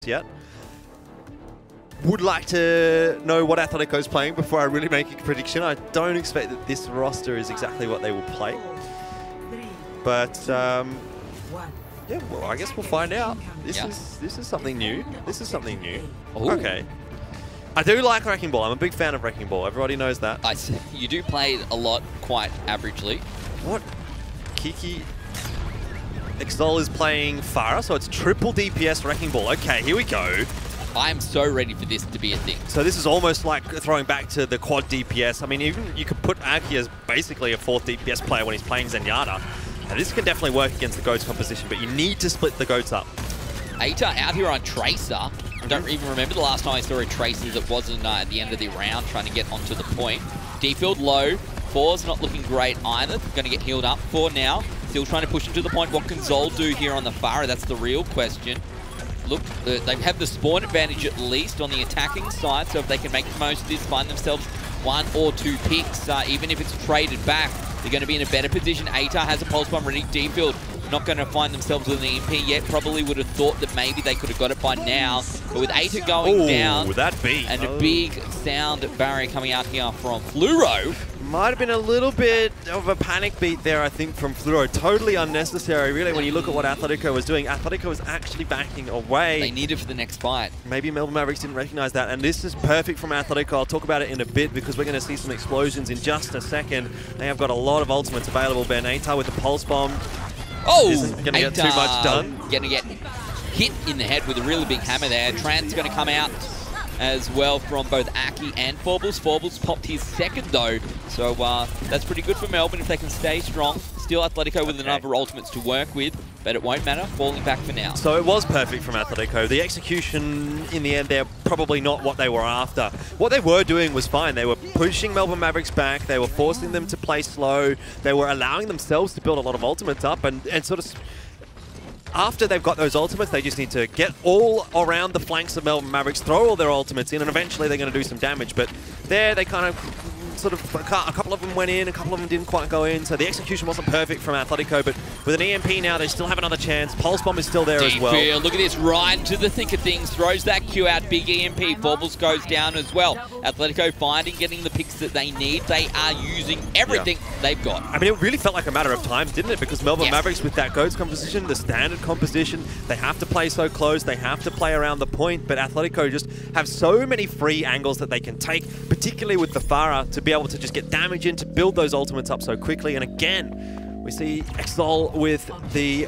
yet. Would like to know what Athletico's playing before I really make a prediction. I don't expect that this roster is exactly what they will play. But yeah, well, I guess we'll find out. This is something new. This is something new. Ooh. Okay. I do like Wrecking Ball. I'm a big fan of Wrecking Ball. Everybody knows that. You do play it a lot, quite averagely. What? Kiki Exol is playing Farah, so it's triple DPS Wrecking Ball. Okay, here we go. I am so ready for this to be a thing. So this is almost like throwing back to the quad DPS. I mean, even you could put Aki as basically a 4th DPS player when he's playing Zenyatta. And this can definitely work against the GOATS composition, but you need to split the GOATS up. Ata out here on Tracer. I don't even remember the last time I saw a Tracer that wasn't at the end of the round trying to get onto the point. D-Field low. 4's not looking great either. Going to get healed up for now. Still trying to push him to the point. What can Zol do here on the Farah? That's the real question. Look, they have the spawn advantage at least on the attacking side, so if they can make the most of this, find themselves 1 or 2 picks, even if it's traded back, they're going to be in a better position. Ata has a pulse bomb ready. D-Field not going to find themselves with an EMP yet. Probably would have thought that maybe they could have got it by now. But with Ata going down, and a big sound barrier coming out here from Fluoro. Might have been a little bit of a panic beat there, I think, from Fluoro. Totally unnecessary, really, when you look at what Athletico was doing. Athletico was actually backing away. They need it for the next fight. Maybe Melbourne Mavericks didn't recognize that, and this is perfect from Athletico. I'll talk about it in a bit because we're going to see some explosions in just a second. They have got a lot of ultimates available. Ben Ata with the pulse bomb. Oh! Isn't going to get too much done. Going to get hit in the head with a really big hammer there. Trant's going to come out as well from both Aki and Forbles. Forbles popped his second though, so that's pretty good for Melbourne if they can stay strong. Still Athletico with another ultimates to work with, but it won't matter, falling back for now. So it was perfect from Athletico. The execution in the end, they're probably not what they were after. What they were doing was fine. They were pushing Melbourne Mavericks back, they were forcing them to play slow, they were allowing themselves to build a lot of ultimates up and sort of... After they've got those ultimates, they just need to get all around the flanks of Melbourne Mavericks, throw all their ultimates in, and eventually they're going to do some damage. But there, they kind of sort of, a couple of them went in, a couple of them didn't quite go in, so the execution wasn't perfect from Athletico, but with an EMP now, they still have another chance. Pulse Bomb is still there as well. Look at this, right into the thick of things, throws that Q out, big EMP, Forbles goes down as well. Athletico finding, getting the picks that they need. They are using everything they've got. I mean, it really felt like a matter of time, didn't it? Because Melbourne Mavericks with that GOATS composition, the standard composition, they have to play so close, they have to play around the point, but Athletico just have so many free angles that they can take, particularly with the Farah, to be able to just get damage in, to build those ultimates up so quickly. And again, we see Exol with the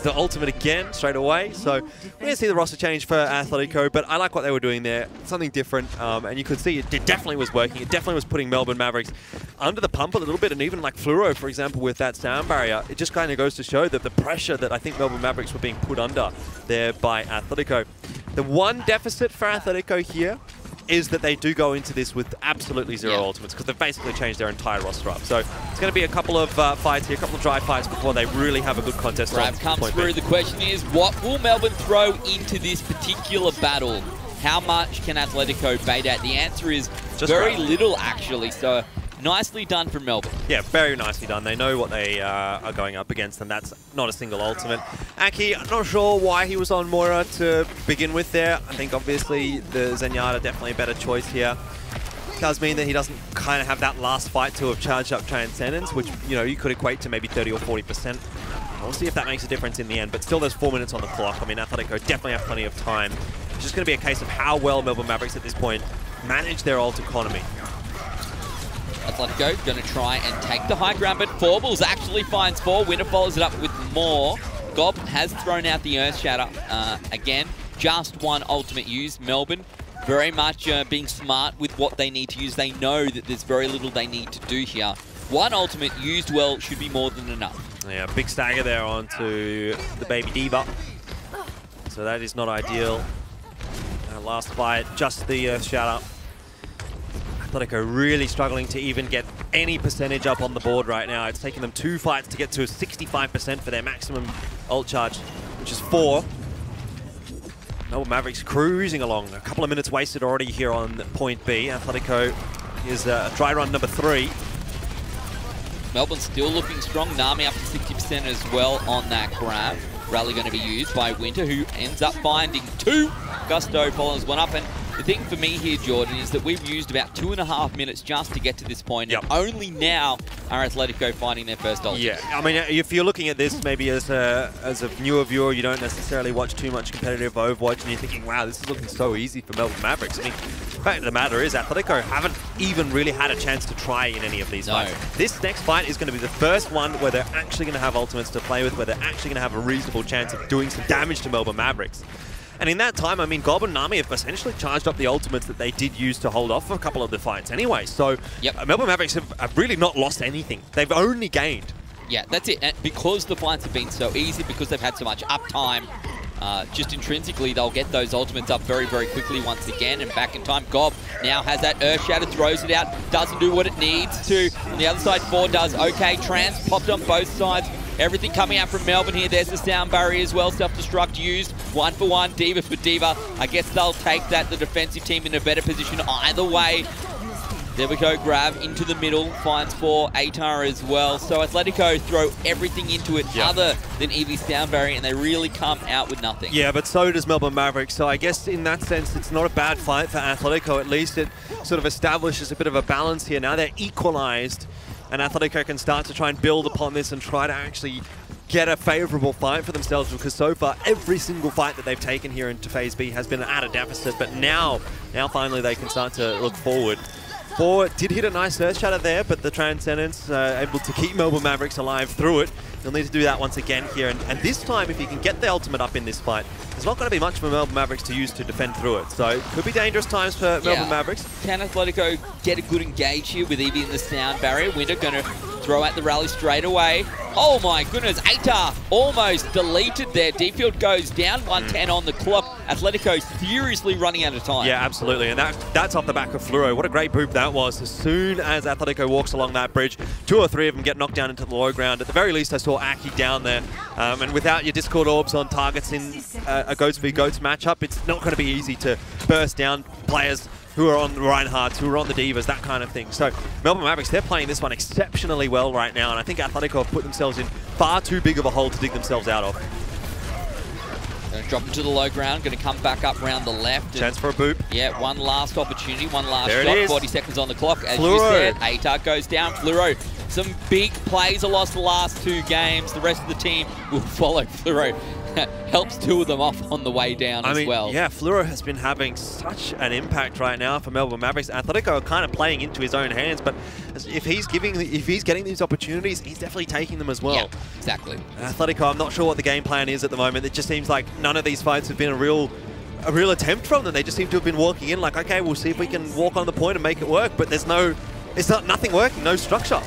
ultimate again straight away. So we're going to see the roster change for Athletico, but I like what they were doing there. Something different, and you could see it definitely was working. It definitely was putting Melbourne Mavericks under the pump a little bit, and even like Fluoro, for example, with that sound barrier, it just kind of goes to show that the pressure that I think Melbourne Mavericks were being put under there by Athletico. The one deficit for Athletico here is that they do go into this with absolutely zero ultimates because they've basically changed their entire roster up. So it's going to be a couple of fights here, a couple of dry fights before they really have a good contest. Rav comes through. The question is, what will Melbourne throw into this particular battle? How much can Athletico bait out? The answer is just very little, actually. So nicely done from Melbourne. Yeah, very nicely done. They know what they are going up against, and that's not a single ultimate. Aki, I'm not sure why he was on Moira to begin with there. I think obviously the Zenyatta definitely a better choice here. It does mean that he doesn't kind of have that last fight to have charged up Transcendence, which, you know, you could equate to maybe 30 or 40%. We'll see if that makes a difference in the end, but still there's 4 minutes on the clock. I mean, Athletico definitely have plenty of time. It's just going to be a case of how well Melbourne Mavericks at this point manage their ult economy. Athletico going to try and take the high ground, but Forbles actually finds 4. Winner follows it up with more. Gob has thrown out the Earth Shatter again. Just one ultimate used. Melbourne very much being smart with what they need to use. They know that there's very little they need to do here. One ultimate used well should be more than enough. Yeah, big stagger there onto the Baby Diva. So that is not ideal. Last fight, just the Earth Shatter. Athletico really struggling to even get any percentage up on the board right now. It's taken them 2 fights to get to 65% for their maximum ult charge, which is 4. Melbourne Mavericks cruising along. A couple of minutes wasted already here on point B. Athletico is dry run number 3. Melbourne still looking strong. Nami up to 60% as well on that grab. rally going to be used by Winter, who ends up finding 2. Gusto follows one up, and the thing for me here, Jordan, is that we've used about 2.5 minutes just to get to this point, and only now are Athletico finding their first ultimate. Yeah, I mean, if you're looking at this maybe as a newer viewer, you don't necessarily watch too much competitive Overwatch, and you're thinking, wow, this is looking so easy for Melbourne Mavericks. I mean, the fact of the matter is Athletico haven't even really had a chance to try in any of these fights. This next fight is going to be the first one where they're actually going to have ultimates to play with, where they're actually going to have a reasonable chance of doing some damage to Melbourne Mavericks. And in that time, I mean, Gob and Nami have essentially charged up the ultimates that they did use to hold off a couple of the fights anyway. So Melbourne Mavericks have really not lost anything. They've only gained. Yeah, that's it. And because the fights have been so easy, because they've had so much uptime, just intrinsically, they'll get those ultimates up very, very quickly once again. And back in time, Gob now has that Earth Shatter, throws it out, doesn't do what it needs to. On the other side, 4 does okay. Trans popped on both sides. Everything coming out from Melbourne here. There's the sound barrier as well. Self-destruct used. 1 for 1. D.Va for D.Va. I guess they'll take that. The defensive team in a better position either way. There we go. Grab into the middle. Finds for Atar as well. So Athletico throw everything into it other than EV sound barrier, and they really come out with nothing. Yeah, but so does Melbourne Mavericks. So I guess in that sense, it's not a bad fight for Athletico. At least it sort of establishes a bit of a balance here. Now they're equalized, and Athletico can start to try and build upon this and try to actually get a favourable fight for themselves, because so far every single fight that they've taken here into Phase B has been at a deficit, but now finally they can start to look forward. 4 did hit a nice Earth Shatter there, but the Transcendence able to keep Melbourne Mavericks alive through it. He'll need to do that once again here, and this time if he can get the ultimate up in this fight, there's not going to be much for Melbourne Mavericks to use to defend through it. So it could be dangerous times for Melbourne Mavericks. Can Athletico get a good engage here with Eevee in the sound barrier? Winter going to throw out the rally straight away. Oh my goodness, Atar almost deleted there. D-Field goes down, 110 on the clock. Athletico seriously running out of time. Yeah, absolutely, and that's off the back of Fluoro. What a great boop that was. As soon as Athletico walks along that bridge, 2 or 3 of them get knocked down into the low ground. At the very least, I saw Aki down there. And without your Discord orbs on targets in a Goats v Goats matchup, it's not going to be easy to burst down players who are on the Reinhardts, who are on the Divas, that kind of thing. So Melbourne Mavericks, they're playing this one exceptionally well right now, and I think Athletico have put themselves in far too big of a hole to dig themselves out of. Going to drop into the low ground, going to come back up round the left. Chance for a boop. Yeah, one last opportunity, one last there shot. It is. 40 seconds on the clock. As Fluoro. you said, Atar goes down. Fluoro, some big plays are lost the last 2 games. The rest of the team will follow Fluoro. Helps 2 of them off on the way down as well. Yeah, Fluoro has been having such an impact right now for Melbourne Mavericks. Athletico are kind of playing into his own hands, but if he's getting these opportunities, he's definitely taking them as well. Yeah, exactly. Athletico, I'm not sure what the game plan is at the moment. It just seems like none of these fights have been a real attempt from them. They just seem to have been walking in like, okay, we'll see if we can walk on the point and make it work, but nothing working, no structure.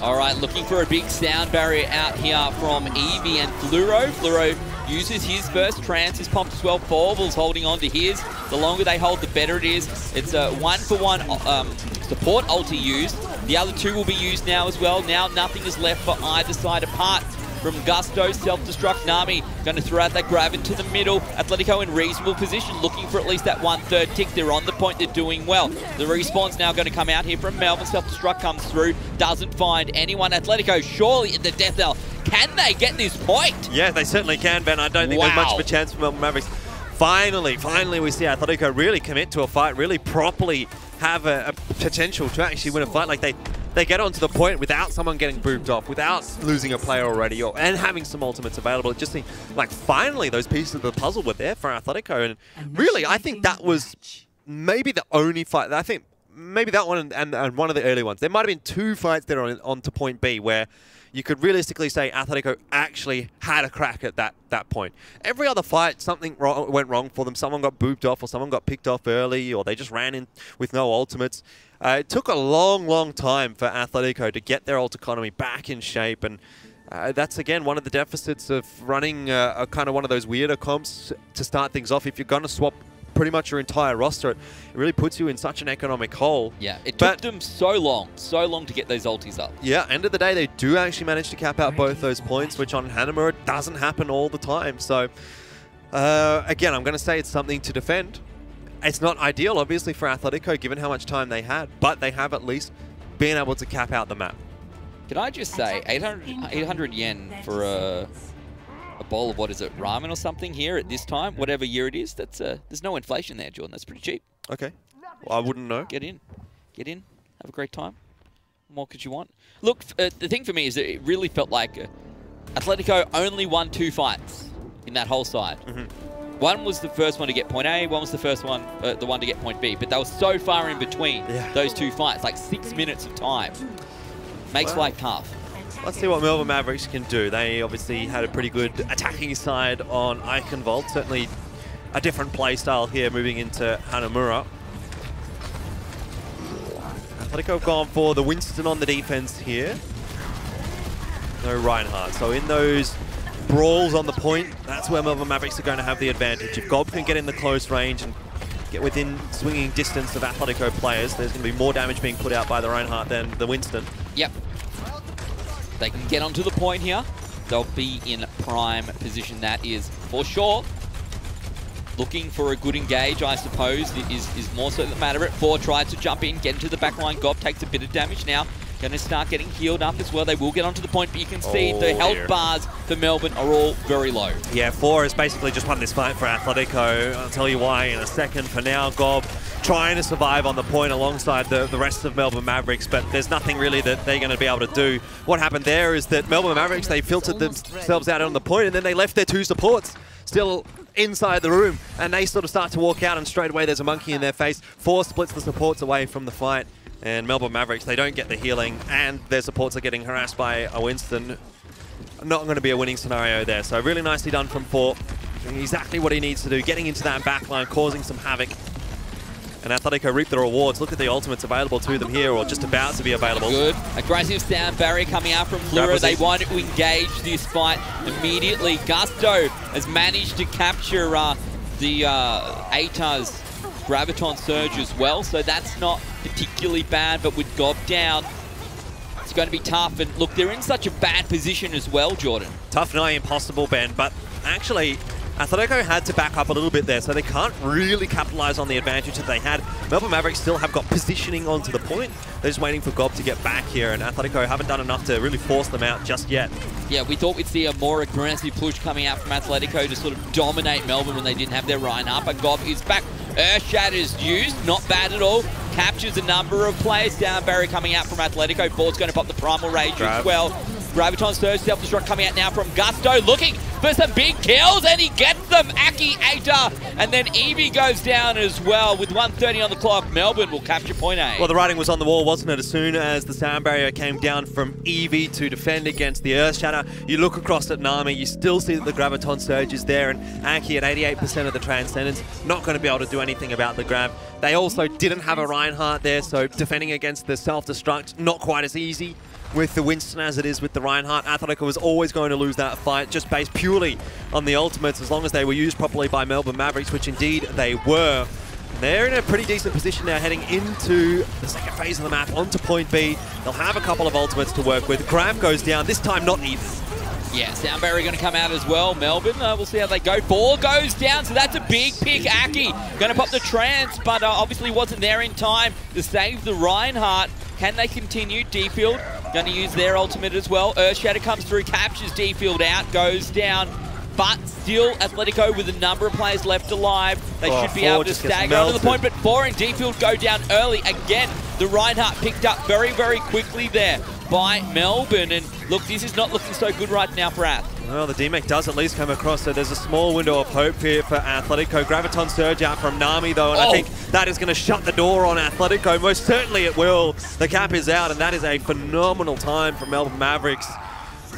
All right, looking for a big sound barrier out here from Eevee and Fluoro. Fluoro uses his first. Trans is pumped as well. Forwell's holding on to his. The longer they hold, the better it is. It's a 1-for-1 support ulti used. The other 2 will be used now as well. Now nothing is left for either side apart from Gusto. Self-destruct. Nami going to throw out that grab into the middle. Athletico in reasonable position, looking for at least that 1/3 tick. They're on the point. They're doing well. The respawn's now going to come out here from Melbourne. Self-destruct comes through. Doesn't find anyone. Athletico surely in the death knell. Can they get this point? Yeah, they certainly can, Ben. I don't think there's much of a chance for Melbourne Mavericks. Finally, we see Athletico really commit to a fight, really properly have a potential to actually win a fight. Like they get onto the point without someone getting booped off, without losing a player already, and having some ultimates available. It just seemed like finally those pieces of the puzzle were there for Athletico. And really, I think that was maybe the only fight. I think maybe that one and one of the early ones. There might have been 2 fights there on to point B where you could realistically say Athletico actually had a crack at that point. Every other fight, something went wrong for them. Someone got booped off, or someone got picked off early, or they just ran in with no ultimates. It took a long time for Athletico to get their ult economy back in shape, and that's, again, one of the deficits of running a kind of one of those weirder comps to start things off. If you're going to swap pretty much your entire roster, it really puts you in such an economic hole. Yeah, it took them so long to get those ultis up. Yeah, end of the day, they do actually manage to cap out both those points, which on Hanamura doesn't happen all the time. So, again, I'm going to say it's something to defend. It's not ideal, obviously, for Athletico, given how much time they had, but they have at least been able to cap out the map. Can I just say, 800 yen for a a bowl of, what is it, ramen or something here at this time, whatever year it is. That's there's no inflation there, Jordan. That's pretty cheap. Okay. Well, I wouldn't know. Get in. Have a great time. What more could you want? Look, the thing for me is that it really felt like Atletico only won 2 fights in that whole side. One was the first one to get point A, one was the first one, the one to get point B. But they were so far in between those 2 fights, like 6 minutes of time. Makes life tough. Let's see what Melbourne Mavericks can do. They obviously had a pretty good attacking side on Eichenwald. Certainly a different play style here moving into Hanamura. Atletico have gone for the Winston on the defense here. No Reinhardt. So in those brawls on the point, that's where Melbourne Mavericks are going to have the advantage. If Gob can get in the close range and get within swinging distance of Atletico players, there's going to be more damage being put out by the Reinhardt than the Winston. Yep. They can get onto the point here. They'll be in prime position, that is for sure. Looking for a good engage, I suppose, is more so the matter. At 4, tries to jump in, get into the back line. Gob takes a bit of damage now. Going to start getting healed up as well. They will get onto the point, but you can see the health bars for Melbourne are all very low. Yeah, 4 has basically just won this fight for Atletico. I'll tell you why in a second. For now, Gob trying to survive on the point alongside the rest of Melbourne Mavericks, but there's nothing really that they're going to be able to do. What happened there is that Melbourne Mavericks, they filtered themselves out on the point, and then they left their 2 supports still inside the room, and they sort of start to walk out, and straight away there's a monkey in their face. 4 splits the supports away from the fight. And Melbourne Mavericks, they don't get the healing, and their supports are getting harassed by a Winston. Not going to be a winning scenario there. So really nicely done from 4. Doing exactly what he needs to do, getting into that backline, causing some havoc. And Atletico reap the rewards. Look at the ultimates available to them here, or just about to be available. Good. Aggressive sound barrier coming out from Flura. They want to engage this fight immediately. Gusto has managed to capture the ATA's Graviton Surge as well, so that's not particularly bad, but with Gob down, it's going to be tough. And look, they're in such a bad position as well, Jordan. Tough, nigh impossible, Ben, but actually, Atletico had to back up a little bit there, so they can't really capitalize on the advantage that they had. Melbourne Mavericks still have got positioning onto the point. They're just waiting for Gob to get back here, and Atletico haven't done enough to really force them out just yet. Yeah, we thought we'd see a more aggressive push coming out from Atletico to sort of dominate Melbourne when they didn't have their Reinhardt, but Gob is back. Earthshatter is used, not bad at all. Captures a number of players. Down barrier coming out from Atletico. Ford's going to pop the Primal Rage as well. Graviton Surge, self-destruct coming out now from Gusto, looking for some big kills, and he gets them. Aki, Ata, and then Evie goes down as well. With 1:30 on the clock, Melbourne will capture point A. Well, the writing was on the wall, wasn't it? As soon as the sound barrier came down from Evie to defend against the Earthshatter, you look across at Nami, you still see that the Graviton Surge is there, and Aki at 88% of the Transcendence, not going to be able to do anything about the grab. They also didn't have a Reinhardt there, so defending against the self-destruct, not quite as easy with the Winston as it is with the Reinhardt. Atletico was always going to lose that fight, just based purely on the ultimates, as long as they were used properly by Melbourne Mavericks, which indeed they were. They're in a pretty decent position now, heading into the second phase of the map, onto point B. They'll have a couple of ultimates to work with. Grab goes down, this time not even. Yeah, sound barrier going to come out as well. Melbourne, we'll see how they go. 4 goes down, so that's a big pick. Aki going to pop the trance, but obviously wasn't there in time to save the Reinhardt. Can they continue? D-Field going to use their ultimate as well. Earthshatter comes through, captures D-Field out, goes down. But still, Atletico with a number of players left alive. They should be able to stagger onto the point, but 4 and D-Field go down early. Again, the Reinhardt picked up very, very quickly there by Melbourne. And look, this is not looking so good right now for Ath. Well, the DMEC does at least come across, so there's a small window of hope here for Atletico. Graviton Surge out from Nami, though, and I think that is going to shut the door on Atletico. Most certainly it will. The cap is out, and that is a phenomenal time for Melbourne Mavericks.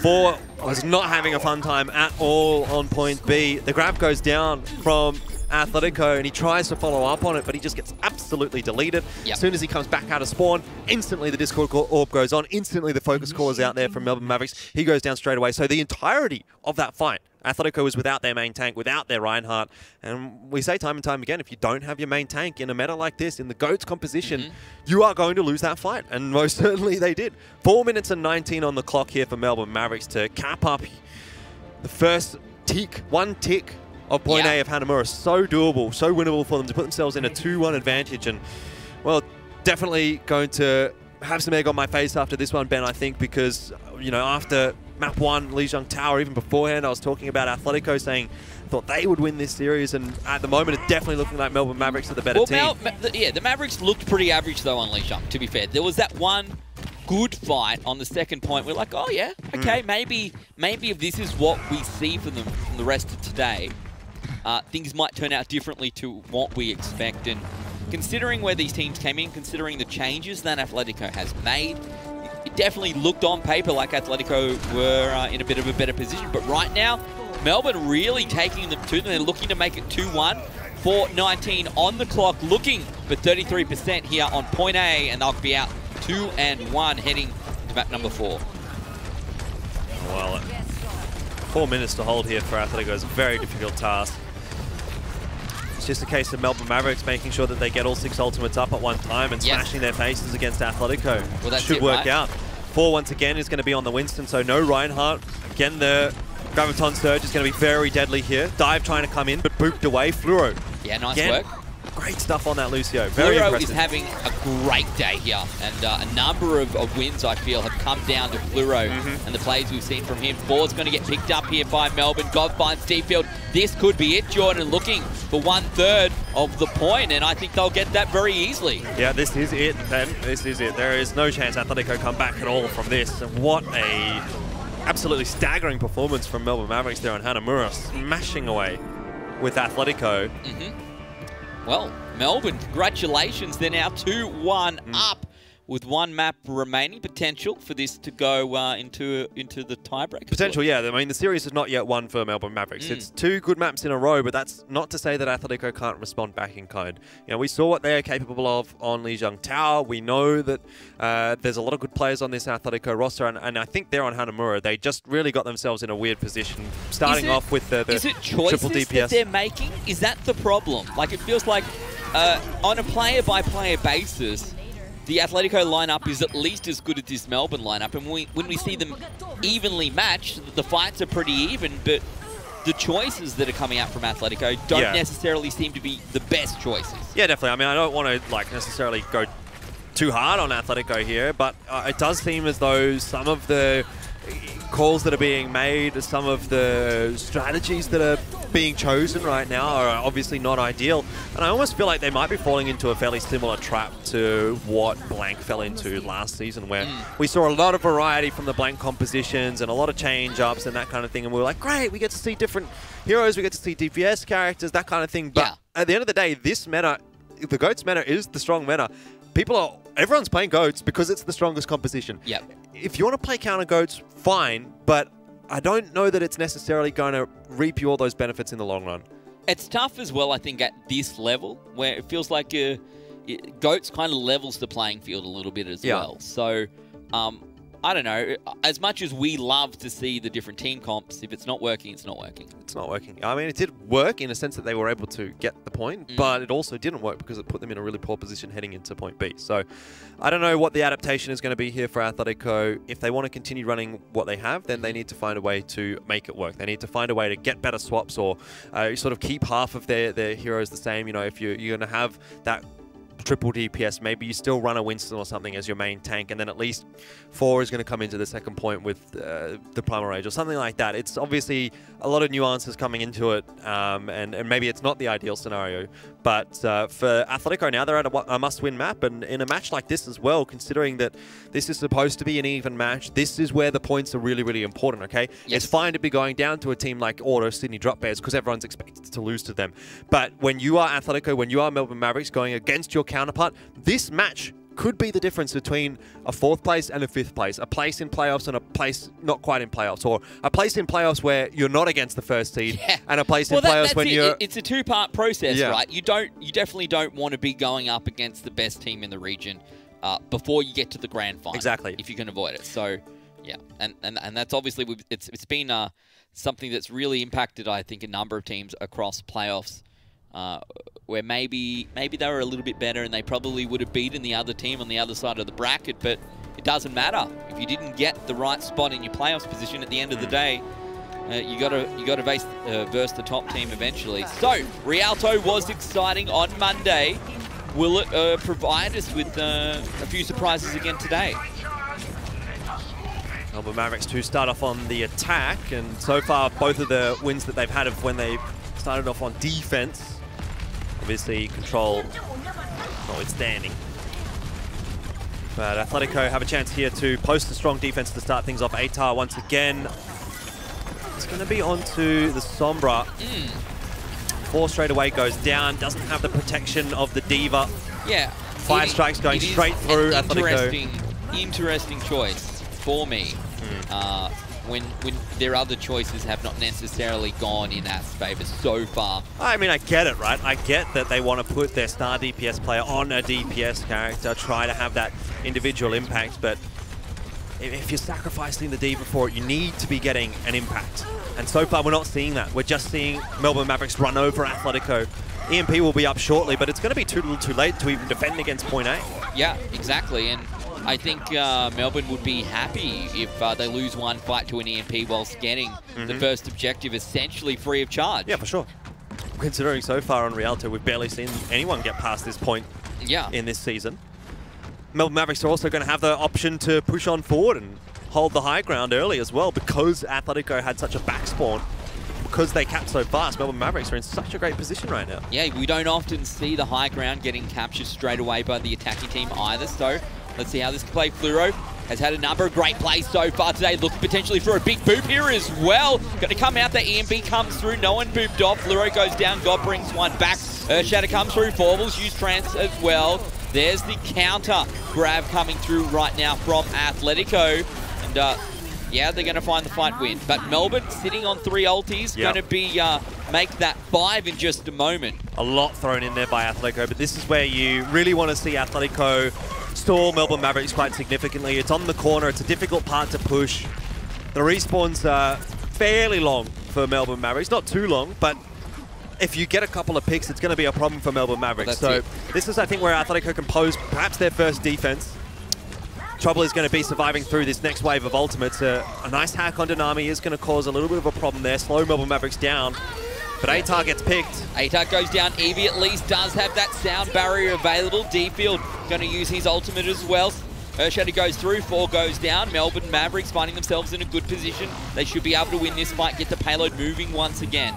4 was not having a fun time at all on point B. The grab goes down from Athletico, and he tries to follow up on it, but he just gets absolutely deleted. Yep. As soon as he comes back out of spawn, instantly the Discord orb goes on, instantly the focus call is out there from Melbourne Mavericks. He goes down straight away. So the entirety of that fight, Athletico was without their main tank, without their Reinhardt. And we say time and time again, if you don't have your main tank in a meta like this, in the GOATS composition, you are going to lose that fight. And most certainly they did. 4 minutes and 19 on the clock here for Melbourne Mavericks to cap up the first tick, one tick of point A of Hanamura. So doable, so winnable for them to put themselves in a 2-1 advantage. And, well, definitely going to have some egg on my face after this one, Ben, I think, because, you know, after Map 1, Lijiang Tower. Even beforehand, I was talking about Athletico saying thought they would win this series, and at the moment it's definitely looking like Melbourne Mavericks are the better team. The Mavericks looked pretty average though on Lijiang, to be fair. There was that one good fight on the second point. We're like, oh yeah, okay, maybe if this is what we see from them from the rest of today, things might turn out differently to what we expect. And considering where these teams came in, considering the changes that Athletico has made, it definitely looked on paper like Athletico were in a bit of a better position. But right now, Melbourne really taking them to them. They're looking to make it 2-1. 4:19 on the clock, looking for 33% here on point A, and they'll be out 2-1 heading to map number 4. Well, 4 minutes to hold here for Athletico is a very difficult task. It's just a case of Melbourne Mavericks making sure that they get all 6 ultimates up at one time and smashing their faces against Athletico. Well, that should work out. 4 once again is going to be on the Winston, so no Reinhardt. Again, the Graviton Surge is going to be very deadly here. Dive trying to come in, but booped away. Fluoro. Yeah, nice work. Great stuff on that Lucio. Very Fluoro impressive. is having a great day here, and a number of wins, I feel, have come down to Fluoro and the plays we've seen from him. Ball's going to get picked up here by Melbourne. God finds Deepfield. This could be it, Jordan, looking for 1/3 of the point, and I think they'll get that very easily. Yeah, this is it, Ben. This is it. There is no chance Athletico come back at all from this. And what a absolutely staggering performance from Melbourne Mavericks there on Hanamura, smashing away with Atletico. Well, Melbourne, congratulations. They're now 2-1 up with one map remaining. Potential for this to go into the tiebreak. Potential, yeah. I mean, the series is not yet won for Melbourne Mavericks. It's 2 good maps in a row, but that's not to say that Athletico can't respond back in kind. You know, we saw what they're capable of on Lijiang Tower. We know that there's a lot of good players on this Athletico roster, and I think they're on Hanamura. They just really got themselves in a weird position, starting off with the is it choices triple DPS that they're making? Is that the problem? Like, it feels like on a player-by-player basis, the Athletico lineup is at least as good as this Melbourne lineup, and when we see them evenly matched, the fights are pretty even, but the choices that are coming out from Athletico don't necessarily seem to be the best choices. Yeah, definitely. I mean, I don't want to necessarily go too hard on Athletico here, but it does seem as though some of the calls that are being made, some of the strategies that are being chosen right now are obviously not ideal. And I almost feel like they might be falling into a fairly similar trap to what Blank fell into last season, where we saw a lot of variety from the Blank compositions and a lot of change-ups and that kind of thing. And we were like, great, we get to see different heroes, we get to see DPS characters, that kind of thing. But at the end of the day, this meta, the GOATS meta is the strong meta. Everyone's playing GOATS because it's the strongest composition. If you want to play counter GOATS, fine, but I don't know that it's necessarily going to reap you all those benefits in the long run. It's tough as well, I think, at this level, where it feels like GOATS kind of levels the playing field a little bit as well. So, I don't know. As much as we love to see the different team comps, if it's not working, it's not working. It's not working. I mean, it did work in a sense that they were able to get the point, but it also didn't work because it put them in a really poor position heading into point B. So I don't know what the adaptation is going to be here for Athletico. If they want to continue running what they have, then they need to find a way to make it work. They need to find a way to get better swaps or sort of keep half of their heroes the same. You know, if you're going to have that triple DPS, maybe you still run a Winston or something as your main tank, and then at least 4 is going to come into the second point with the Primal Rage or something like that. It's obviously a lot of nuances coming into it, and maybe it's not the ideal scenario, but for Athletico now, they're at a must-win map, and in a match like this as well, considering that this is supposed to be an even match, this is where the points are really, really important, okay? It's fine to be going down to a team like Auto Sydney Drop Bears because everyone's expected to lose to them, but when you are Athletico, when you are Melbourne Mavericks going against your counterpart, this match could be the difference between a 4th place and a 5th place, a place in playoffs and a place not quite in playoffs, or a place in playoffs where you're not against the first seed, and a place in playoffs when you're... It's a 2-part process, right? You definitely don't want to be going up against the best team in the region before you get to the grand final. Exactly. If you can avoid it. So, yeah, and that's obviously it's been something that's really impacted, I think, a number of teams across playoffs. Where maybe they were a little bit better and they probably would have beaten the other team on the other side of the bracket, but it doesn't matter. If you didn't get the right spot in your playoffs position at the end of the day, you got to verse the top team eventually. So, Rialto was exciting on Monday. Will it provide us with a few surprises again today? Melbourne Mavericks to start off on the attack, and so far both of the wins that they've had of when they started off on defense. Obviously control notwithstanding. But Athletico have a chance here to post a strong defense to start things off. ATAR once again. It's going to be onto the Sombra. 4 straight away goes down. Doesn't have the protection of the Diva. Yeah. 5 strikes going straight through Athletico. Interesting choice for me. When their other choices have not necessarily gone in Ath's favour so far. I mean, I get it, right? I get that they want to put their star DPS player on a DPS character, try to have that individual impact, but if you're sacrificing the Diva for it, you need to be getting an impact. And so far, we're not seeing that. We're just seeing Melbourne Mavericks run over Athletico. EMP will be up shortly, but it's going to be too little too late to even defend against point A. Yeah, exactly. And I think Melbourne would be happy if they lose one fight to an EMP whilst getting the first objective essentially free of charge. Yeah, for sure. Considering so far on Rialto, we've barely seen anyone get past this point in this season. Melbourne Mavericks are also going to have the option to push on forward and hold the high ground early as well, because Athletico had such a back spawn. Because they capped so fast, Melbourne Mavericks are in such a great position right now. Yeah, we don't often see the high ground getting captured straight away by the attacking team either, so let's see how this can play. Fluoro has had a number of great plays so far today, looking potentially for a big boop here as well. Going to come out, the EMP comes through, no one booped off. Fluoro goes down, God brings one back. Earthshatter comes through, Forbles use trance as well. There's the counter grab coming through right now from Athletico. And yeah, they're going to find the fight win. But Melbourne sitting on 3 ultis, going to be make that 5 in just a moment. A lot thrown in there by Athletico, but this is where you really want to see Athletico stall Melbourne Mavericks quite significantly. It's on the corner, it's a difficult part to push. The respawns are fairly long for Melbourne Mavericks, not too long, but if you get a couple of picks, it's going to be a problem for Melbourne Mavericks. Well, so this is, I think, where Athletico can pose perhaps their first defense. Trouble is going to be surviving through this next wave of ultimates. A nice hack on Dynami is going to cause a little bit of a problem there. Slow Melbourne Mavericks down. But ATAR gets picked. ATAR goes down. Evie at least does have that sound barrier available. D-Field going to use his ultimate as well. Earthshatter goes through. 4 goes down. Melbourne Mavericks finding themselves in a good position. They should be able to win this fight, get the payload moving once again.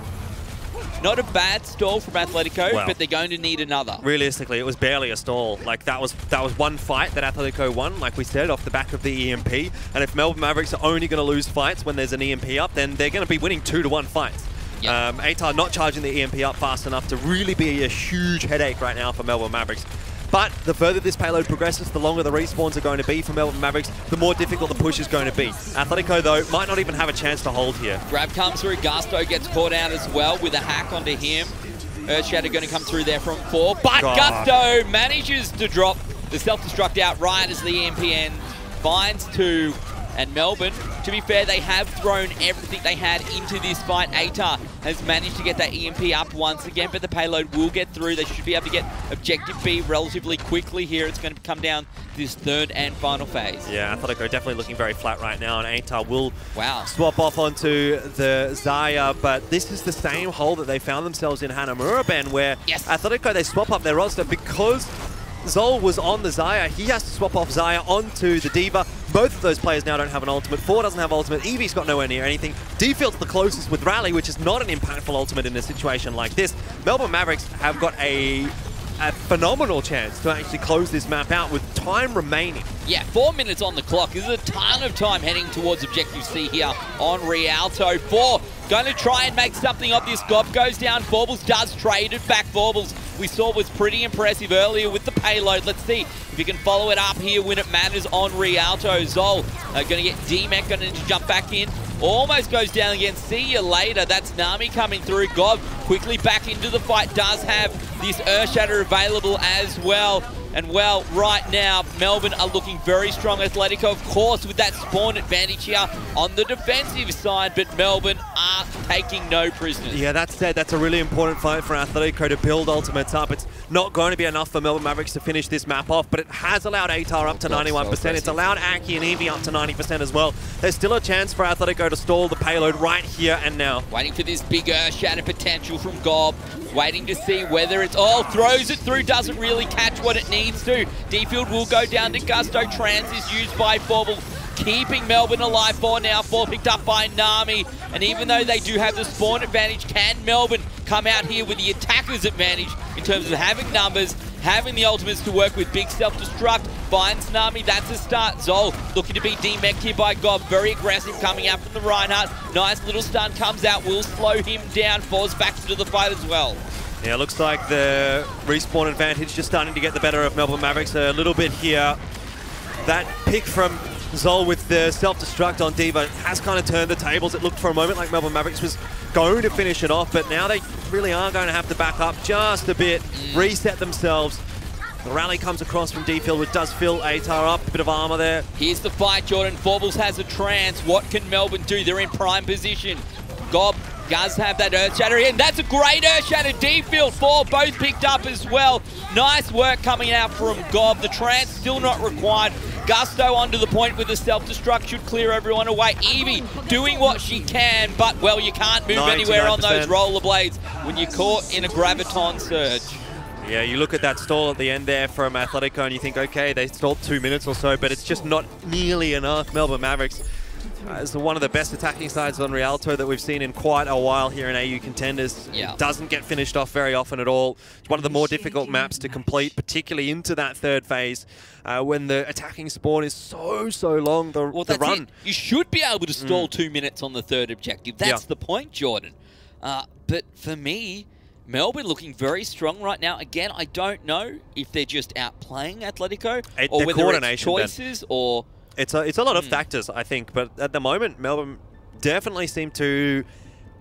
Not a bad stall from Athletico, but they're going to need another. Realistically, it was barely a stall. Like, that was one fight that Athletico won, like we said, off the back of the EMP. And if Melbourne Mavericks are only going to lose fights when there's an EMP up, then they're going to be winning 2-1 fights. Yep. ATAR not charging the EMP up fast enough to really be a huge headache right now for Melbourne Mavericks. But the further this payload progresses, the longer the respawns are going to be for Melbourne Mavericks, the more difficult the push is going to be. Athletico, though, might not even have a chance to hold here. Grab comes through. Gusto gets caught out as well with a hack onto him. Earthshatter going to come through there from 4. But Gusto manages to drop the self-destruct out right as the EMP finds 2. And Melbourne, to be fair, they have thrown everything they had into this fight. ATAR has managed to get that EMP up once again, but the payload will get through. They should be able to get Objective B relatively quickly here. It's going to come down this 3rd and final phase. Yeah, Athletico definitely looking very flat right now, and ATAR will swap off onto the Zaya, but this is the same hole that they found themselves in Hanamura, Ben, where Athletico, they swap up their roster because Zol was on the Zaya. He has to swap off Zaya onto the Diva. Both of those players now don't have an ultimate. 4 doesn't have ultimate. Eevee's got nowhere near anything. D-Field's the closest with Rally, which is not an impactful ultimate in a situation like this. Melbourne Mavericks have got a phenomenal chance to actually close this map out with time remaining. Yeah, 4 minutes on the clock. There's a ton of time heading towards Objective C here on Rialto. 4 going to try and make something of this. Gob goes down. Forbles does trade it back. Forbles, we saw, was pretty impressive earlier with the payload. Let's see if he can follow it up here when it matters on Rialto. Zol going to get D-Mech, going to need to jump back in. Almost goes down again. See you later. That's Nami coming through. Gob quickly back into the fight. Does have this Earthshatter available as well. And well, right now, Melbourne are looking very strong. Athletico, of course, with that spawn advantage here on the defensive side, but Melbourne are taking no prisoners. Yeah, that said, that's a really important fight for Athletico to build ultimates up. It's not going to be enough for Melbourne Mavericks to finish this map off, but it has allowed ATAR up to 91%. It's allowed Aki and Evie up to 90% as well. There's still a chance for Athletico to stall the payload right here and now. Waiting for this big Earthshatter potential from Gob. Waiting to see whether it's... Oh, throws it through, doesn't really catch what it needs to. D-Field will go down to Gusto. Trance is used by Forble. keeping Melbourne alive for now. 4 picked up by Nami. And even though they do have the spawn advantage, can Melbourne come out here with the attacker's advantage in terms of having numbers, having the ultimates to work with? Big self-destruct, finds Nami, that's a start. Zol looking to be demeched here by Gob, very aggressive coming out from the Reinhardt. Nice little stun comes out, will slow him down, falls back into the fight as well. Yeah, looks like the respawn advantage just starting to get the better of Melbourne Mavericks a little bit here. That pick from Zol with the self-destruct on D.Va has kind of turned the tables. It looked for a moment like Melbourne Mavericks was going to finish it off, but now they really are going to have to back up just a bit, reset themselves. The rally comes across from D-Field, which does fill ATAR up, a bit of armor there. Here's the fight, Jordan. Forbles has a trance. What can Melbourne do? They're in prime position. Gob does have that Earth Shatter in. That's a great Earth Shatter. D-Field 4, both picked up as well. Nice work coming out from Gob. The trance still not required. Gusto onto the point with the self-destruct should clear everyone away. Evie doing what she can, but, well, you can't move anywhere on those rollerblades when you're caught in a graviton surge. Yeah, you look at that stall at the end there from Athletico and you think, okay, they stalled 2 minutes or so, but it's just not nearly enough. Melbourne Mavericks is one of the best attacking sides on Rialto that we've seen in quite a while here in AU Contenders. Yeah. It doesn't get finished off very often at all. It's one of the more difficult maps to complete, particularly into that third phase when the attacking spawn is so long, the run. You should be able to stall 2 minutes on the third objective. That's the point, Jordan. But for me, Melbourne looking very strong right now. Again, I don't know if they're just outplaying Atletico or whether it's choices or... It's a lot of factors, I think, but at the moment, Melbourne definitely seem to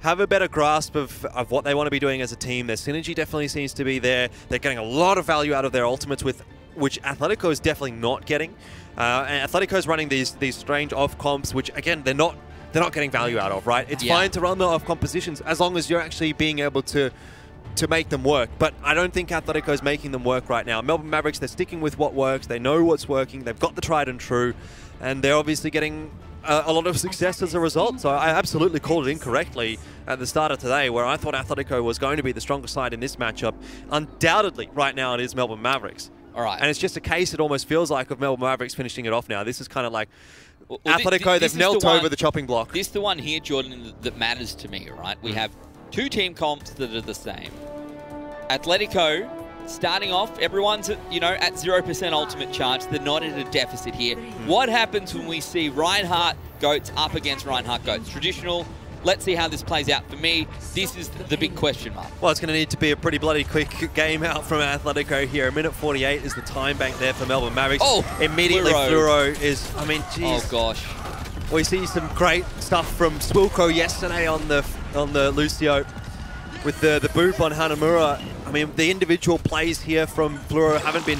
have a better grasp of what they want to be doing as a team. Their synergy definitely seems to be there. They're getting a lot of value out of their ultimates, which Atletico is definitely not getting. And Atletico is running these strange off comps, which again they're not getting value out of. Right? It's fine to run the off comp positions as long as you're actually being able to make them work, but I don't think Atletico is making them work right now. Melbourne Mavericks, they're sticking with what works, they know what's working, they've got the tried and true, and they're obviously getting a lot of success as a result. So I absolutely called it incorrectly at the start of today, where I thought Atletico was going to be the stronger side in this matchup. Undoubtedly, right now it is Melbourne Mavericks. All right. And it's just a case, it almost feels like, of Melbourne Mavericks finishing it off now. This is kind of like Atletico, they've knelt over the chopping block. This is the one here, Jordan, that matters to me, right? We have two team comps that are the same. Atletico, starting off, everyone's at 0% ultimate charge. They're not in a deficit here. What happens when we see Reinhardt Goats up against Reinhardt Goats? Traditional. Let's see how this plays out. For me, this is the big question mark. Well, it's going to need to be a pretty bloody quick game out from Atletico here. A minute 48 is the time bank there for Melbourne Mavericks. Oh, immediately Fluoro is, I mean, geez. Oh, gosh. We see some great stuff from Swilko yesterday on the Lucio with the boop on Hanamura. I mean, the individual plays here from Fluoro haven't been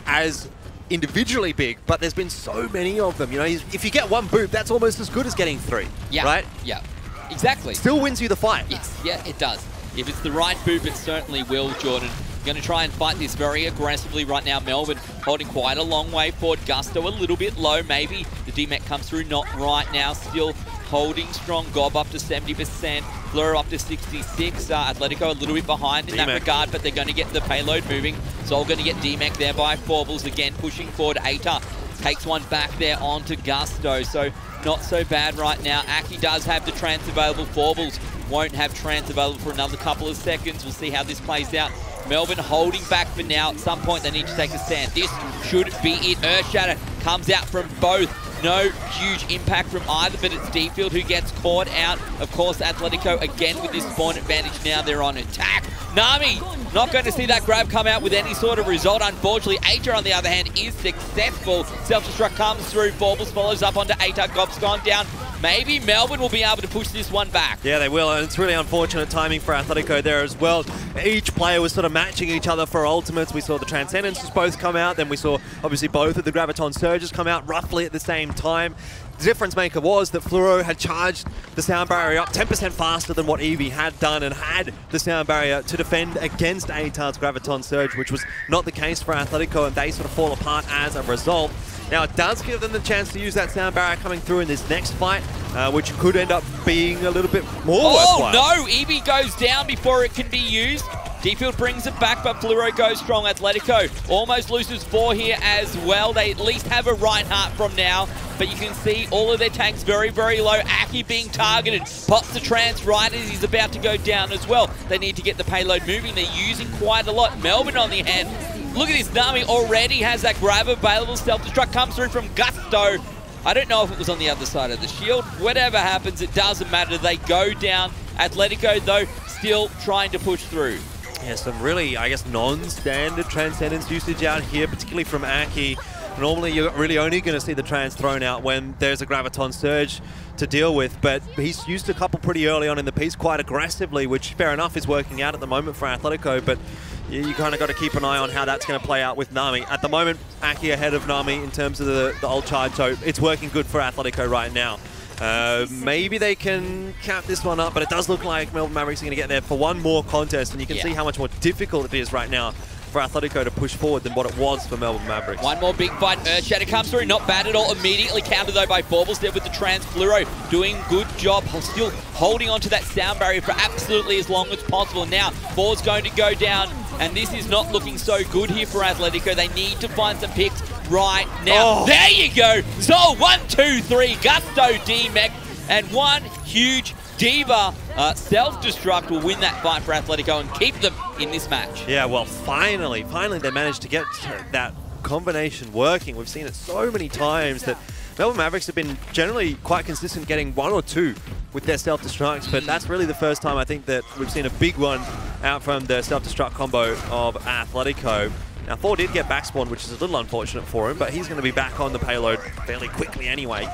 as individually big, but there's been so many of them. You know, if you get one boop, that's almost as good as getting three. Yeah. Right? Yeah. Exactly. Still wins you the fight. Yes. Yeah, it does. If it's the right boop, it certainly will, Jordan. Going to try and fight this very aggressively right now. Melbourne holding quite a long way forward. Gusto a little bit low, maybe. The DMAC comes through, not right now. Still holding strong. Gob up to 70%. Fleur up to 66. Atletico a little bit behind in that regard, but they're going to get the payload moving. Zol going to get DMAC there by Forbles. Again, pushing forward. Aita takes one back there onto Gusto. So not so bad right now. Aki does have the trance available. Forbles won't have trance available for another couple of seconds. We'll see how this plays out. Melbourne holding back for now. At some point, they need to take a stand. This should be it. Earthshatter comes out from both. No huge impact from either, but it's D-Field who gets caught out. Of course, Atletico again with this spawn advantage. Now they're on attack. Nami not going to see that grab come out with any sort of result. Unfortunately, Aita, on the other hand, is successful. Self-destruct comes through. Forbles follows up onto Aita. Gob's gone down. Maybe Melbourne will be able to push this one back. Yeah, they will, and it's really unfortunate timing for Atletico there as well. Each player was sort of matching each other for ultimates. We saw the Transcendences both come out, then we saw obviously both of the Graviton Surges come out roughly at the same time. The difference maker was that Fluoro had charged the sound barrier up 10% faster than what Eevee had done and had the sound barrier to defend against Aitar's Graviton Surge, which was not the case for Atletico, and they sort of fall apart as a result. Now, it does give them the chance to use that sound barrier coming through in this next fight, which could end up being a little bit more worthwhile. Oh, no! Eevee goes down before it can be used. Defield brings it back, but Fluoro goes strong. Atletico almost loses 4 here as well. They at least have a Reinhardt from now, but you can see all of their tanks very, very low. Aki being targeted. Pops the trance right as he's about to go down as well. They need to get the payload moving. They're using quite a lot. Melbourne on the hand. Look at this. Nami already has that grab available. Self-destruct comes through from Gusto. I don't know if it was on the other side of the shield. Whatever happens, it doesn't matter. They go down. Atletico, though, still trying to push through. Yeah, some really, I guess, non-standard Transcendence usage out here, particularly from Aki. Normally, you're really only going to see the trans thrown out when there's a Graviton Surge to deal with, but he's used a couple pretty early on in the piece quite aggressively, which, fair enough, is working out at the moment for Atletico, but you kind of got to keep an eye on how that's going to play out with Nami. At the moment, Aki ahead of Nami in terms of the ult charge, so it's working good for Atletico right now. Maybe they can cap this one up, but it does look like Melbourne Mavericks are going to get there for one more contest, and you can see how much more difficult it is right now for Athletico to push forward than what it was for Melbourne Mavericks. One more big fight. Earthshatter comes through. Not bad at all. Immediately countered, though, by Baubles there with the trans. Fluoro doing good job. Still holding on to that sound barrier for absolutely as long as possible. Now, 4's going to go down, and this is not looking so good here for Atletico. They need to find some picks right now. There you go. Zol, 1, 2, 3. Gusto, D-Mech, and one huge Diva self-destruct will win that fight for Atletico and keep them in this match. Yeah, well, finally they managed to get that combination working. We've seen it so many times that Melbourne Mavericks have been generally quite consistent getting 1 or 2 with their self-destructs, but that's really the first time I think that we've seen a big one out from the self-destruct combo of Atletico. Now, 4 did get back spawned, which is a little unfortunate for him, but he's going to be back on the payload fairly quickly anyway.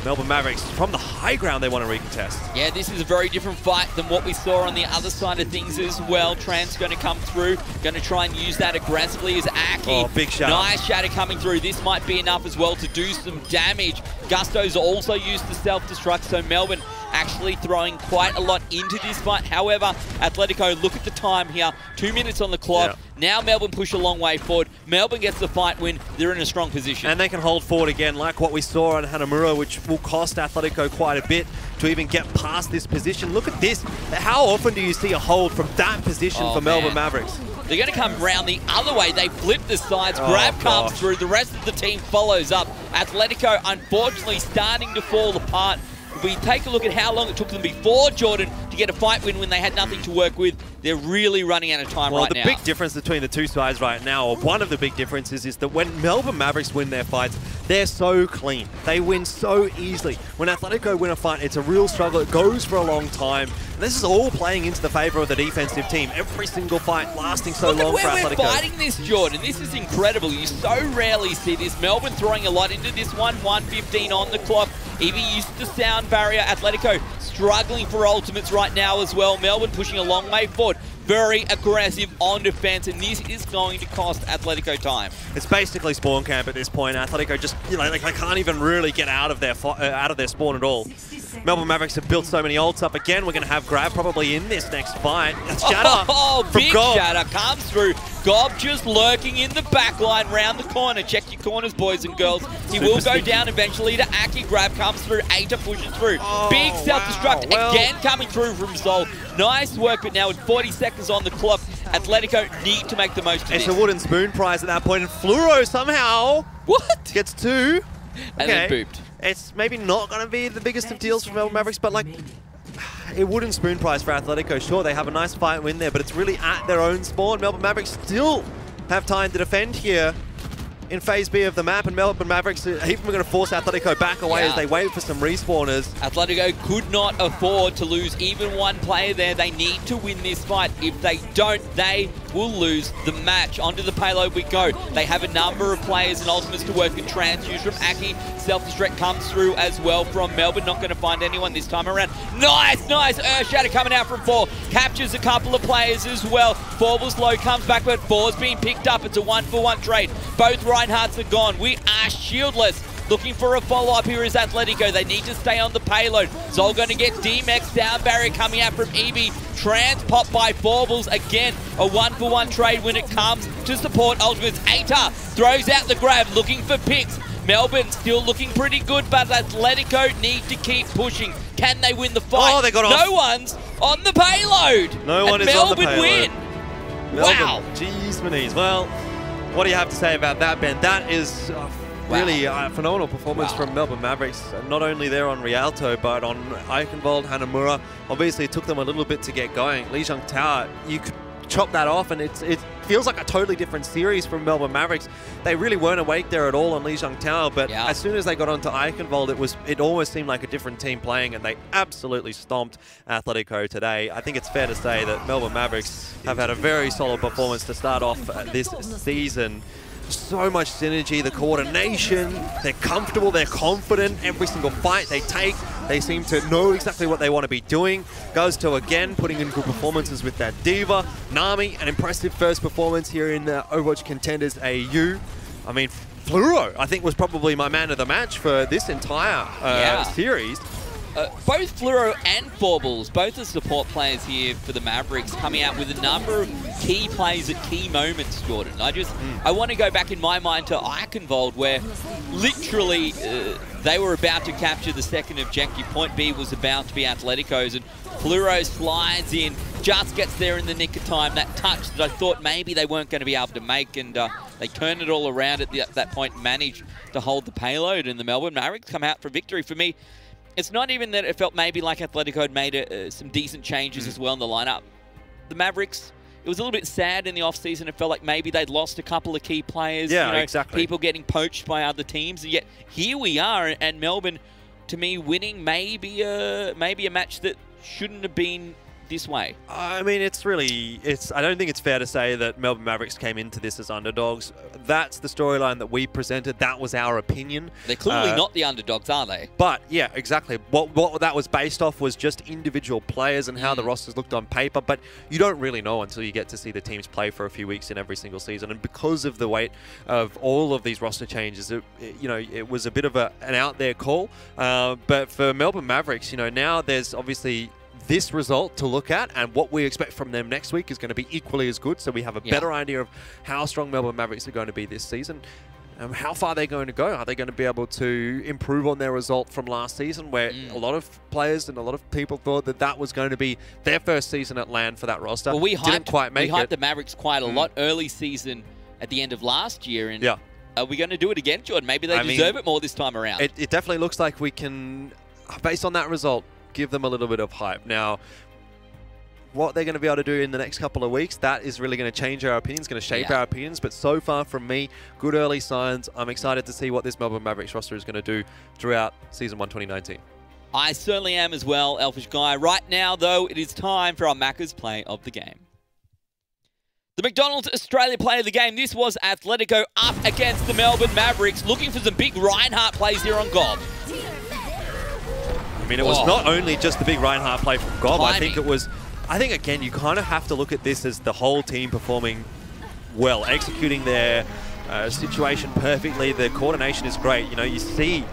Melbourne Mavericks, from the high ground, they want to recontest. Yeah, this is a very different fight than what we saw on the other side of things as well. Trans going to come through, going to try and use that aggressively as Aki. Oh, big shatter. Nice shatter coming through. This might be enough as well to do some damage. Gusto's also used the self-destruct, so Melbourne actually throwing quite a lot into this fight. However, Atletico, look at the time here. 2 minutes on the clock. Yeah. Now Melbourne push a long way forward. Melbourne gets the fight win. They're in a strong position. And they can hold forward again, like what we saw on Hanamura, which will cost Atletico quite a bit to even get past this position. Look at this. How often do you see a hold from that position for Melbourne Mavericks? They're going to come round the other way. They flip the sides. Grab comes through. The rest of the team follows up. Atletico, unfortunately, starting to fall apart. If we take a look at how long it took them before Jordan to get a fight win when they had nothing to work with, they're really running out of time right now. Well, the big difference between the two sides right now, or one of the big differences, is that when Melbourne Mavericks win their fights, they're so clean. They win so easily. When Atletico win a fight, it's a real struggle. It goes for a long time. And this is all playing into the favor of the defensive team. Every single fight lasting so long for Atletico. Look at where we're fighting this, Jordan. This is incredible. You so rarely see this. Melbourne throwing a lot into this one. 1:15 on the clock. Evie used the sound barrier. Atletico struggling for ultimates right now as well. Melbourne pushing a long way forward. Very aggressive on defense, and this is going to cost Atletico time. It's basically spawn camp at this point. Atletico just, they can't even really get out of their spawn at all. Melbourne Mavericks have built so many ults up. Again, we're going to have Grab probably in this next fight. That's Shatter from big Gob. Shatter comes through. Gob just lurking in the back line round the corner. Check your corners, boys and girls. He will go down eventually to Aki. Grab comes through. Aita pushes through. Big self-destruct again coming through from Zol. Nice work, but now with 40 seconds on the clock, Atletico need to make the most of this. It's a wooden spoon prize at that point, and Fluoro somehow gets 2. And then booped. It's maybe not going to be the biggest of deals for Melbourne Mavericks, but a wooden spoon prize for Atletico. Sure, they have a nice fight win there, but it's really at their own spawn. Melbourne Mavericks still have time to defend here in Phase B of the map, and Melbourne Mavericks are even going to force Atletico back away as they wait for some respawners. Atletico could not afford to lose even one player there. They need to win this fight. If they don't, they will lose the match. Onto the payload we go. They have a number of players and ultimates to work with. Transfuse from Aki. Self-destruct comes through as well from Melbourne. Not going to find anyone this time around. Nice! Earthshatter coming out from 4. Captures a couple of players as well. 4 was low, comes back, but 4's being picked up. It's a 1-for-1 trade. Both Reinhardts are gone. We are shieldless. Looking for a follow-up here is Atletico. They need to stay on the payload. Zol going to get D-Mex. Sound barrier coming out from EB. Trans pop by Forbles. Again, a 1-for-1 trade when it comes to support ultimates. Aita throws out the grab, looking for picks. Melbourne still looking pretty good, but Atletico need to keep pushing. Can they win the fight? Oh, they got off. No one's on the payload. No one is on the payload. Melbourne win. Wow. Jeez, Maniz. Well, what do you have to say about that, Ben? That is really a phenomenal performance from Melbourne Mavericks. Not only there on Rialto, but on Eichenwald, Hanamura. Obviously, it took them a little bit to get going. Lijiang Tower, you could chop that off, and it feels like a totally different series from Melbourne Mavericks. They really weren't awake there at all on Lijiang Tower, but as soon as they got onto Eichenwald, it almost seemed like a different team playing, and they absolutely stomped Athletico today. I think it's fair to say that Melbourne Mavericks have had a very solid performance to start off this season. So much synergy, the coordination, they're comfortable, they're confident. Every single fight they take, they seem to know exactly what they want to be doing. Goes to, again, putting in good performances with that Diva. Nami, an impressive first performance here in the Overwatch Contenders AU. I mean, Fluoro, I think, was probably my man of the match for this entire series. Both Fluoro and Forbles, both the support players here for the Mavericks, coming out with a number of key plays at key moments, Jordan. I want to go back in my mind to Eichenwald, where literally they were about to capture the second objective. Point B was about to be Atletico's, and Fluoro slides in, just gets there in the nick of time. That touch that I thought maybe they weren't going to be able to make, and they turned it all around at that point, managed to hold the payload, and the Melbourne Mavericks come out for victory. For me, it's not even that it felt maybe like Athletico had made some decent changes as well in the lineup. The Mavericks, it was a little bit sad in the offseason. It felt like maybe they'd lost a couple of key players. Yeah, exactly. People getting poached by other teams. And yet here we are, and Melbourne, to me, winning maybe a match that shouldn't have been this way. I mean, I don't think it's fair to say that Melbourne Mavericks came into this as underdogs. That's the storyline that we presented. That was our opinion. They're clearly not the underdogs, are they? But yeah, exactly. What that was based off was just individual players and how the rosters looked on paper. But you don't really know until you get to see the teams play for a few weeks in every single season. And because of the weight of all of these roster changes, it was a bit of an out there call. But for Melbourne Mavericks, now there's obviously this result to look at, and what we expect from them next week is going to be equally as good, so we have a better idea of how strong Melbourne Mavericks are going to be this season. How far they're going to go. Are they going to be able to improve on their result from last season, where a lot of players and a lot of people thought that was going to be their first season at LAN for that roster? Well, we didn't quite make it. We hyped the Mavericks quite a lot early season at the end of last year, and are we going to do it again, Jordan? Maybe they deserve it more this time around. It definitely looks like we can, based on that result, give them a little bit of hype. Now, what they're going to be able to do in the next couple of weeks, that is really going to change our opinions, going to shape our opinions. But so far from me, good early signs. I'm excited to see what this Melbourne Mavericks roster is going to do throughout Season 1 2019. I certainly am as well, Elfishguy. Right now, though, it is time for our Macca's play of the game. The McDonalds Australia play of the game. This was Athletico up against the Melbourne Mavericks, looking for some big Reinhardt plays here on Gob. I mean, it was not only just the big Reinhardt play from Gob. I think, again, you kind of have to look at this as the whole team performing well, executing their situation perfectly. The coordination is great. You see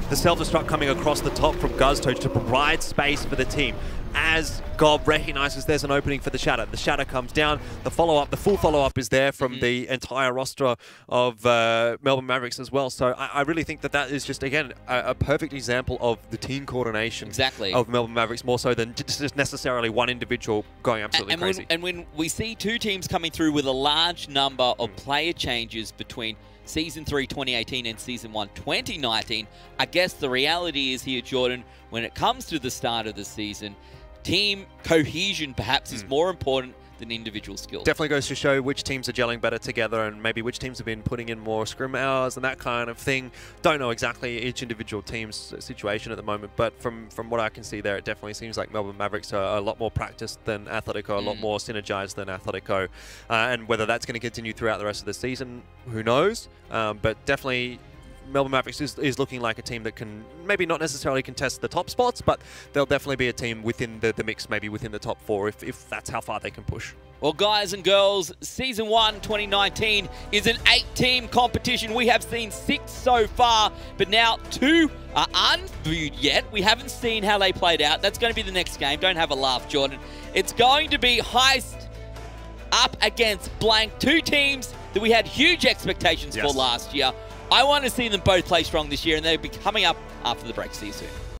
the self-destruct coming across the top from Guzto to provide space for the team. As Gob recognizes there's an opening for the Shatter. The Shatter comes down. The follow-up, the full follow-up is there from the entire roster of Melbourne Mavericks as well. So I really think that is just, again, a perfect example of the team coordination of Melbourne Mavericks, more so than just necessarily one individual going absolutely crazy. And when we see two teams coming through with a large number of player changes between Season 3 2018 and Season 1 2019, I guess the reality is here, Jordan, when it comes to the start of the season, team cohesion perhaps is more important than individual skill. Definitely goes to show which teams are gelling better together, and maybe which teams have been putting in more scrim hours and that kind of thing. Don't know exactly each individual team's situation at the moment, but from what I can see there, it definitely seems like Melbourne Mavericks are a lot more practiced than Athletico, a lot more synergized than Athletico. And whether that's going to continue throughout the rest of the season, who knows? But definitely Melbourne Mavericks is looking like a team that can maybe not necessarily contest the top spots, but they'll definitely be a team within the mix, maybe within the top 4, if that's how far they can push. Well, guys and girls, Season 1 2019 is an 8-team competition. We have seen 6 so far, but now 2 are unviewed yet. We haven't seen how they played out. That's going to be the next game. Don't have a laugh, Jordan. It's going to be Heist up against Blank. 2 teams that we had huge expectations for last year. I want to see them both play strong this year, and they'll be coming up after the break. See you soon.